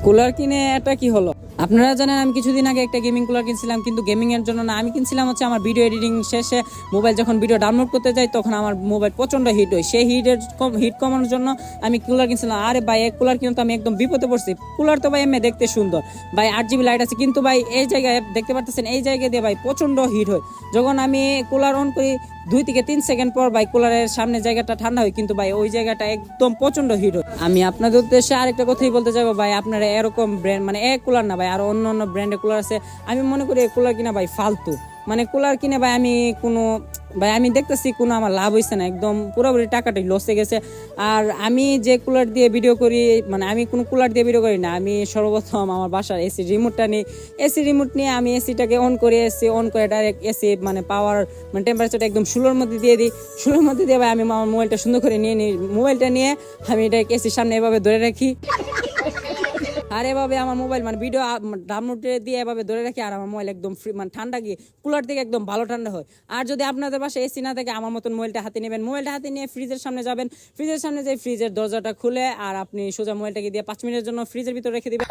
Cooler কিনে এটা কি হলো? আপনারা জানেন আমি কিছুদিন আগে একটা গেমিং কুলার কিনছিলাম, কিন্তু গেমিং এর জন্য না, আমি কিনছিলাম হচ্ছে আমার ভিডিও এডিটিং শেষে মোবাইল যখন ভিডিও ডাউনলোড করতে যাই তখন আমার মোবাইল প্রচন্ড হিট হয়। সেই হিট কমানোর জন্য আমি কুলার কিনছিলাম। আরে ভাই এক কুলার কিন্তু আমি একদম বিপদে পড়ছি। কুলার তো ভাই এমনি দেখতে সুন্দর, ভাই 8 GB লাইট আছে, কিন্তু ভাই এই জায়গায় দেখতে পারতেছেন এই জায়গায় দিয়ে ভাই প্রচন্ড হিট হয়। যখন আমি কুলার অন করি 2 থেকে 3 সেকেন্ড পর ভাই কুলারের সামনে জায়গাটা ঠান্ডা হয়, কিন্তু ভাই ওই জায়গাটা একদম প্রচন্ড হিট হয়। আমি আপনাদের উদ্দেশ্যে আরেকটা কথাই বলতে চাইবো, ভাই আপনারা এরকম ব্র্যান্ড মানে এক কুলার না ভাই, আরো অন্য অন্য ব্র্যান্ডের কুলার আছে। আমি মনে করি এই কুলার কিনা ভাই ফালতু, মানে কুলার কিনে ভাই আমি দেখতেছি কোনো আমার লাভ হয়েছে না, একদম পুরোপুরি টাকাটাই লসে গেছে। আর আমি যে কুলার দিয়ে ভিডিও করি, মানে আমি কোনো কুলার দিয়ে ভিডিও করি না, আমি সর্বপ্রথম আমার বাসার এসি রিমোটটা নিই। এসি রিমোট নিয়ে আমি এসিটাকে অন করে ডাইরেক্ট এসি মানে পাওয়ার মানে টেম্পারেচারটা একদম 16-র মধ্যে দিয়ে দিই। 16-র মধ্যে দিয়ে ভাই আমি আমার মোবাইলটা সুন্দর করে নিয়ে নিই। মোবাইলটা নিয়ে আমি ডাইরেক্ট এসির সামনে এভাবে ধরে রাখি, আর এভাবে আমার মোবাইল মানে ভিডিও ডাউনলোড দিয়ে এভাবে ধরে রাখি, আর আমার মোবাইল একদম ফ্রি মানে ঠান্ডা গিয়ে কুলার থেকে একদম ভালো ঠান্ডা হয়। আর যদি আপনাদের পাশে এসি না থাকে, আমার মতন মোবাইলটা হাতে নেবেন, মোবাইলটা হাতে নিয়ে ফ্রিজের সামনে যাবেন, ফ্রিজের সামনে যে ফ্রিজের দরজাটা খুলে আর আপনি সোজা মোবাইলটাকে দিয়ে 5 মিনিটের জন্য ফ্রিজের ভিতরে রেখে দিবেন।